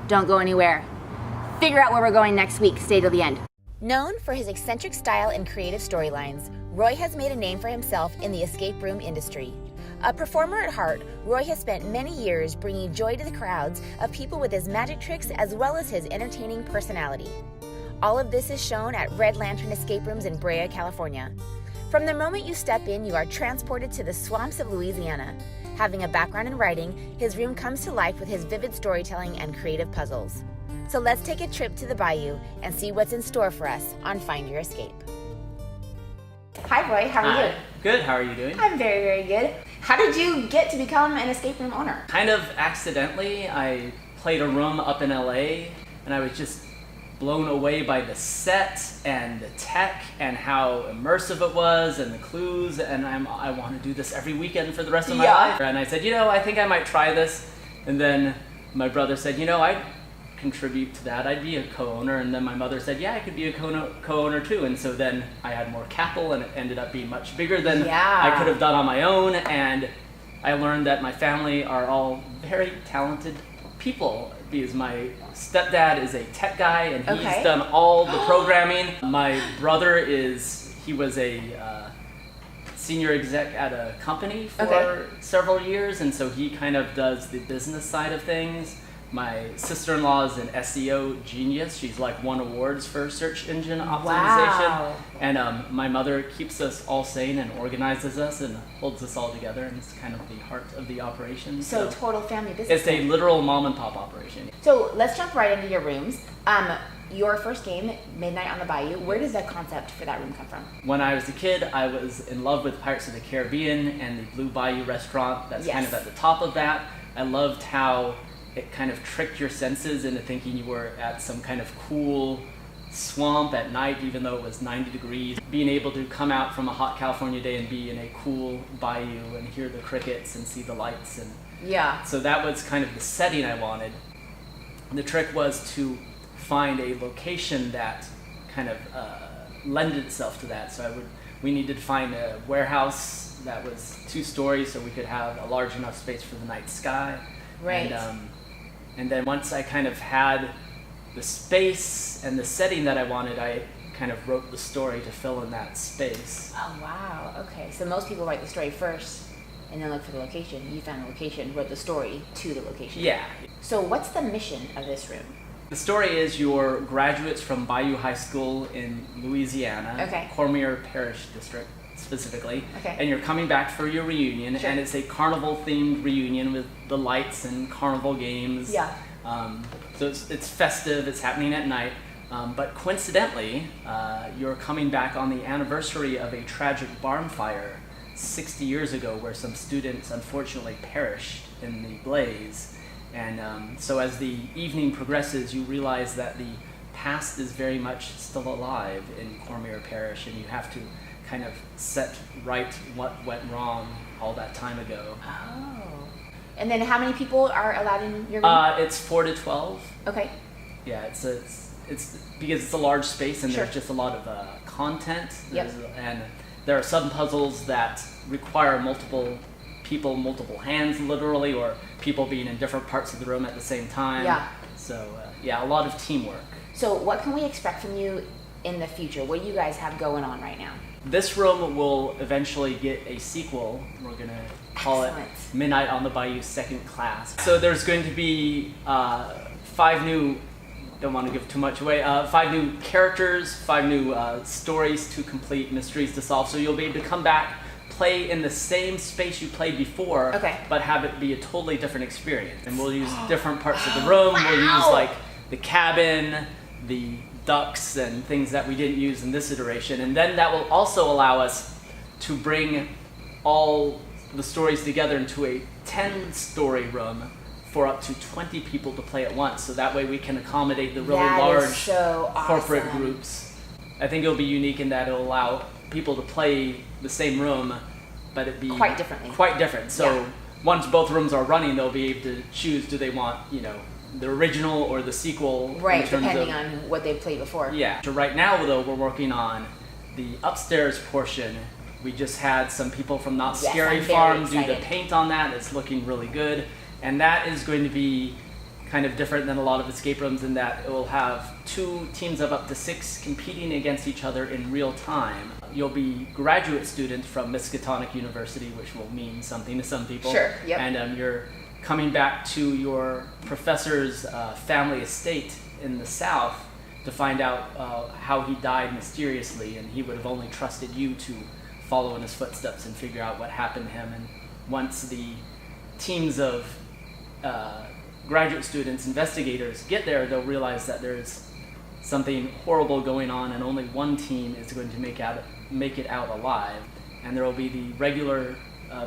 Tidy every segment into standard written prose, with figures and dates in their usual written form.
Don't go anywhere. Figure out where we're going next week. Stay till the end. Known for his eccentric style and creative storylines, Roy has made a name for himself in the escape room industry. A performer at heart, Roy has spent many years bringing joy to the crowds of people with his magic tricks as well as his entertaining personality. All of this is shown at Red Lantern Escape Rooms in Brea, California. From the moment you step in, you are transported to the swamps of Louisiana. Having a background in writing, his room comes to life with his vivid storytelling and creative puzzles. So let's take a trip to the bayou and see what's in store for us on Find Your Escape. Hi Roy, how are you? Good, how are you doing? I'm very, very good. How did you get to become an escape room owner? Kind of accidentally. I played a room up in LA and I was just blown away by the set and the tech and how immersive it was and the clues, and I want to do this every weekend for the rest of my life. And I said, I think I might try this. And then my brother said, I'd contribute to that. I'd be a co-owner. And then my mother said, I could be a co-owner too. And so then I had more capital and it ended up being much bigger than I could have done on my own. And I learned that my family are all very talented people, because my stepdad is a tech guy and he's done all the programming. My brother he was a senior exec at a company for several years, and so he kind of does the business side of things. My sister-in-law is an SEO genius. She's won awards for search engine optimization. Wow. And my mother keeps us all sane and organizes us and holds us all together, and it's kind of the heart of the operation. So total family business. It's a literal mom and pop operation. So let's jump right into your rooms. Your first game, Midnight on the Bayou, where does that concept for that room come from? When I was a kid, I was in love with Pirates of the Caribbean and the Blue Bayou restaurant that's kind of at the top of that. I loved how it kind of tricked your senses into thinking you were at some kind of cool swamp at night, even though it was 90 degrees. Being able to come out from a hot California day and be in a cool bayou and hear the crickets and see the lights. And so that was kind of the setting I wanted. And the trick was to find a location that kind of lended itself to that. So we needed to find a warehouse that was 2 stories so we could have a large enough space for the night sky. Right. And then once I kind of had the space and the setting that I wanted, I kind of wrote the story to fill in that space. Oh, wow. Okay. So most people write the story first and then look for the location. You found the location, wrote the story to the location. Yeah. So what's the mission of this room? The story is you're graduates from Bayou High School in Louisiana, Cormier Parish District specifically, and you're coming back for your reunion, and it's a carnival-themed reunion with the lights and carnival games. So it's festive, it's happening at night, but coincidentally, you're coming back on the anniversary of a tragic barn fire 60 years ago where some students unfortunately perished in the blaze. And so as the evening progresses, you realize that the past is very much still alive in Cormier Parish, and you have to kind of set right what went wrong all that time ago. Oh. And then how many people are allowed in your room? It's 4 to 12. Okay. Yeah, it's because it's a large space and there's just a lot of content. And there are some puzzles that require multiple people, multiple hands literally, or people being in different parts of the room at the same time. So a lot of teamwork. So what can we expect from you in the future? What do you guys have going on right now? This room will eventually get a sequel. We're going to call it Midnight on the Bayou Second Class. So there's going to be 5 new, don't want to give too much away, 5 new characters, 5 new stories to complete, mysteries to solve. So you'll be able to come back, play in the same space you played before, but have it be a totally different experience. And we'll use different parts of the room. We'll use the cabin, the ducks and things that we didn't use in this iteration, and then that will also allow us to bring all the stories together into a 10-story room for up to 20 people to play at once, so that way we can accommodate the really large corporate groups. I think it'll be unique in that it'll allow people to play the same room, but it be quite different. So once both rooms are running, they'll be able to choose, do they want, the original or the sequel, depending on what they've played before. So right now, though, we're working on the upstairs portion. We just had some people from Not Scary Farm do the paint on that. It's looking really good, and that is going to be kind of different than a lot of escape rooms in that it will have 2 teams of up to 6 competing against each other in real time. You'll be graduate students from Miskatonic University, which will mean something to some people. Sure, yep. And you're coming back to your professor's family estate in the South to find out how he died mysteriously, and he would have only trusted you to follow in his footsteps and figure out what happened to him. And once the teams of graduate students, investigators get there, they'll realize that there's something horrible going on, and only one team is going to make it out alive. And there will be the regular,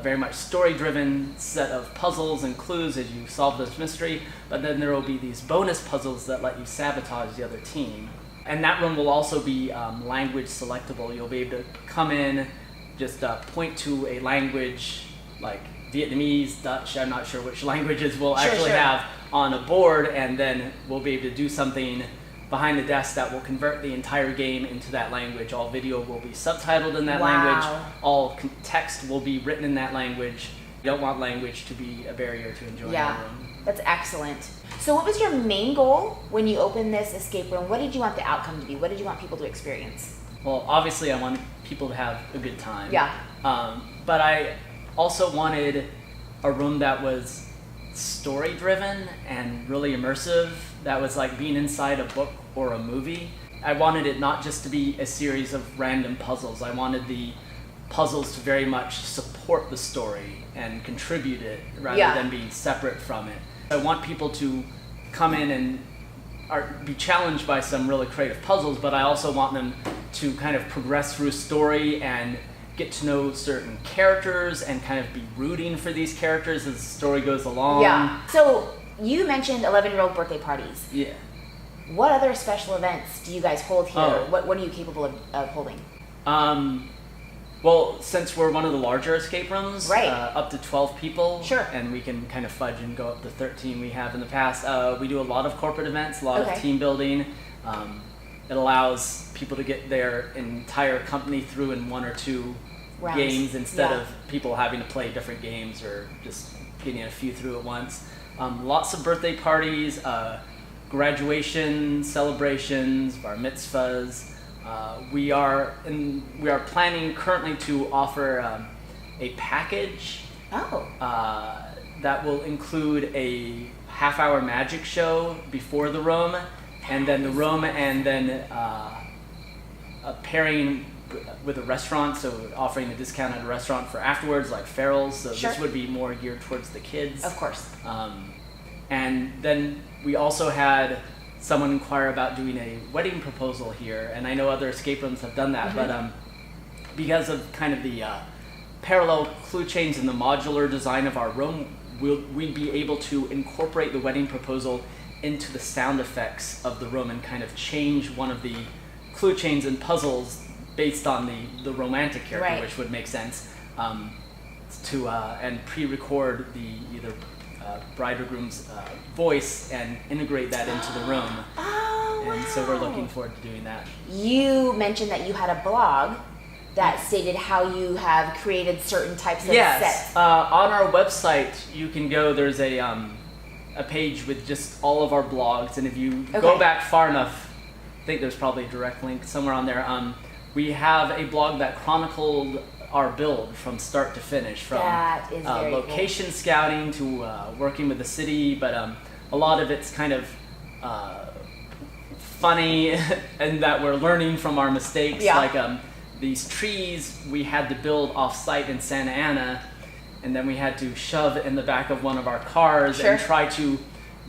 very much story-driven set of puzzles and clues as you solve this mystery, but then there will be these bonus puzzles that let you sabotage the other team. And that room will also be language selectable. You'll be able to come in, just point to a language like Vietnamese, Dutch, I'm not sure which languages we'll actually have on a board, and then we'll be able to do something behind the desk that will convert the entire game into that language. All video will be subtitled in that language. All text will be written in that language. You don't want language to be a barrier to enjoying the room. That's excellent. So what was your main goal when you opened this escape room? What did you want the outcome to be? What did you want people to experience? Well, obviously I want people to have a good time. Yeah. But I also wanted a room that was story driven and really immersive, that was like being inside a book or a movie. I wanted it not just to be a series of random puzzles. I wanted the puzzles to very much support the story and contribute it rather than being separate from it. I want people to come in and be challenged by some really creative puzzles, but I also want them to kind of progress through story and get to know certain characters and kind of be rooting for these characters as the story goes along. Yeah. So you mentioned 11-year-old birthday parties. Yeah. What other special events do you guys hold here? Oh. What are you capable of holding? Well, since we're one of the larger escape rooms, right. Up to 12 people, sure. And we can kind of fudge and go up to 13 we have in the past. We do a lot of corporate events, a lot of team building. It allows people to get their entire company through in 1 or 2 rounds. Games instead of people having to play different games or just getting a few through at once. Lots of birthday parties, graduation celebrations, bar mitzvahs. We are planning currently to offer a package that will include a half-hour magic show before the room, and then the room, and then a pairing with a restaurant, so offering a discount at a restaurant for afterwards, like Farrell's. So this would be more geared towards the kids. Of course. And then we also had someone inquire about doing a wedding proposal here, and I know other escape rooms have done that, but because of kind of the parallel clue chains and the modular design of our room, we'd be able to incorporate the wedding proposal into the sound effects of the room and kind of change one of the clue chains and puzzles based on the romantic character, which would make sense, and pre-record the either bride or groom's voice and integrate that into the room. And so we're looking forward to doing that. You mentioned that you had a blog that stated how you have created certain types of sets. On our website you can go, there's a page with just all of our blogs, and if you go back far enough, I think there's probably a direct link somewhere on there. We have a blog that chronicled our build from start to finish, from location scouting to working with the city, but a lot of it's kind of funny and that we're learning from our mistakes. Like these trees we had to build off-site in Santa Ana, and then we had to shove in the back of one of our cars and try to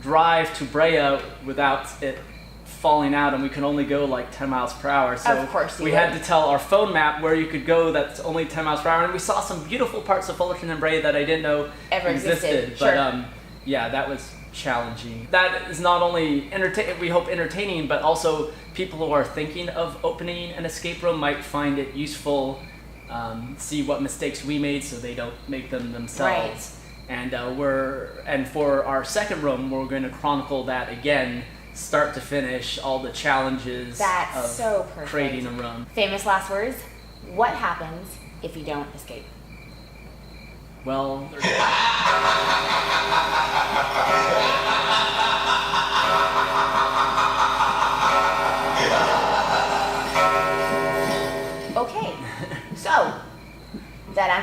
drive to Brea without it falling out, and we could only go like 10 miles per hour. So we had to tell our phone map where you could go that's only 10 miles per hour, and we saw some beautiful parts of Fullerton and Brea that I didn't know existed. But that was challenging. That is not only we hope entertaining, but also people who are thinking of opening an escape room might find it useful, see what mistakes we made so they don't make them themselves. And for our second room, we're going to chronicle that again, start to finish, all the challenges of creating a room. Famous last words. What happens if you don't escape? Well,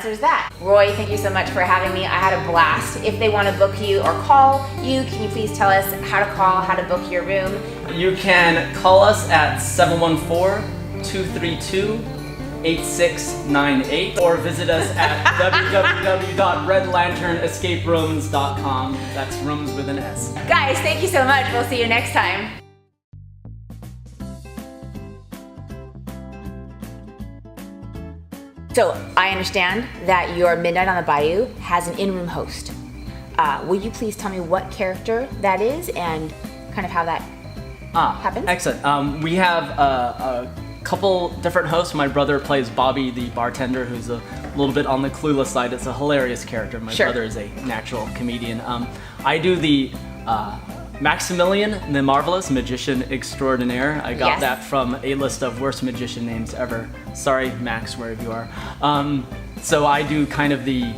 answers that. Roy, thank you so much for having me. I had a blast. If they want to book you or call you, can you please tell us how to call, how to book your room? You can call us at 714-232-8698 or visit us at www.redlanternescaperooms.com. That's rooms with an S. Guys, thank you so much. We'll see you next time. So I understand that your Midnight on the Bayou has an in-room host. Will you please tell me what character that is and kind of how that happens? Excellent. We have a couple different hosts. My brother plays Bobby, the bartender, who's a little bit on the clueless side. It's a hilarious character. My brother is a natural comedian. I do the Maximilian, the Marvelous Magician Extraordinaire. I got that from a list of worst magician names ever. Sorry, Max, wherever you are. So I do kind of the,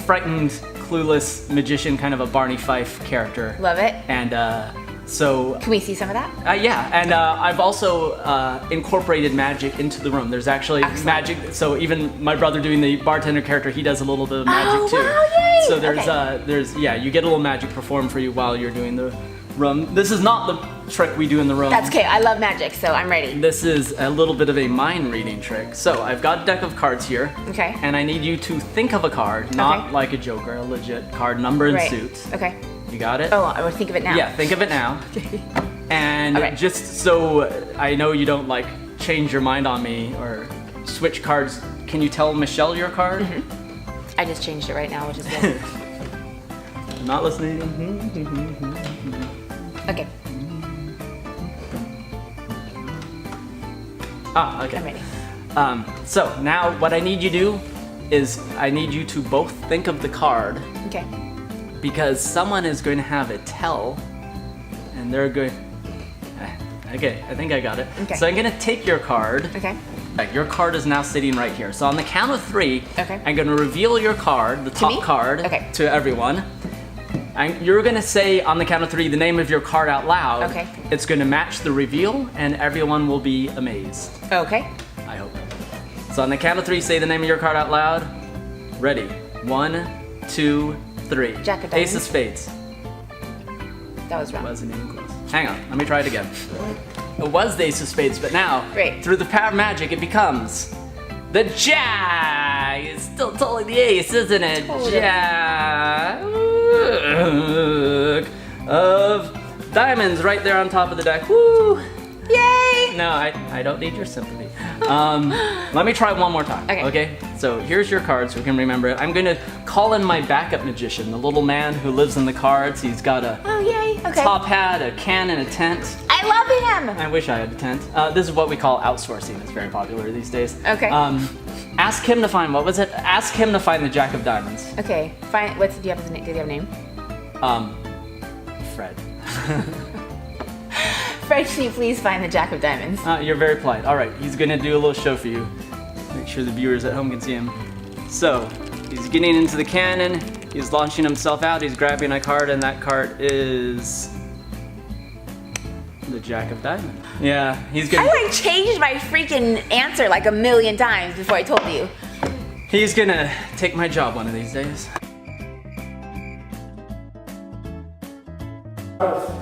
frightened, clueless magician, kind of a Barney Fife character. Love it. And so... Can we see some of that? Yeah, and I've also incorporated magic into the room. There's actually magic, so even my brother doing the bartender character, he does a little bit of magic too. Wow, yay! So there's you get a little magic performed for you while you're doing the room. This is not the trick we do in the room. That's okay, I love magic, so I'm ready. This is a little bit of a mind reading trick. So I've got a deck of cards here. Okay. And I need you to think of a card, not like a joker, a legit card, number and suit. Okay. You got it? Oh, I would think of it now. Yeah, think of it now. And just so I know you don't like change your mind on me or switch cards, can you tell Michelle your card? I just changed it right now, which is good. I'm not listening. Okay. Okay. I'm ready. So now what I need you to do is I need you to both think of the card. Okay. Because someone is going to have it tell, and they're going. Okay, I think I got it. Okay. So I'm going to take your card. Okay. Your card is now sitting right here. So on the count of 3, okay. I'm going to reveal your card, the top card, to everyone. You're going to say on the count of 3 the name of your card out loud. Okay. It's going to match the reveal, and everyone will be amazed. Okay. I hope. So on the count of 3, say the name of your card out loud. Ready? 1, 2, 3. Jack of diamonds. Ace of spades. That was wrong. Wasn't even close. Hang on, let me try it again. It was the ace of spades, but now, through the power of magic, it becomes the jack. It's still totally the ace, isn't it? Jack of diamonds right there on top of the deck. Woo! Yay! No, I don't need your sympathy. Let me try one more time. Okay. So here's your card so we can remember it. I'm going to call in my backup magician, the little man who lives in the cards. He's got a top hat, a can, and a tent. I love him! I wish I had a tent. This is what we call outsourcing. It's very popular these days. Okay. Ask him to find, what was it? Ask him to find the Jack of Diamonds. Okay. Do you have a name? Fred. Fred, can you please find the Jack of Diamonds? You're very polite. All right, he's gonna do a little show for you. Make sure the viewers at home can see him. So, he's getting into the cannon. He's launching himself out. He's grabbing a card, and that card is the Jack of Diamonds. Yeah, he's gonna. I changed my freaking answer like a million times before I told you. He's gonna take my job one of these days.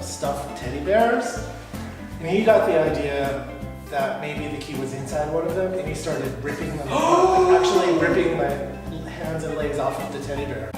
Stuffed teddy bears, and he got the idea that maybe the key was inside one of them, and he started ripping them apart, actually ripping my hands and legs off of the teddy bear.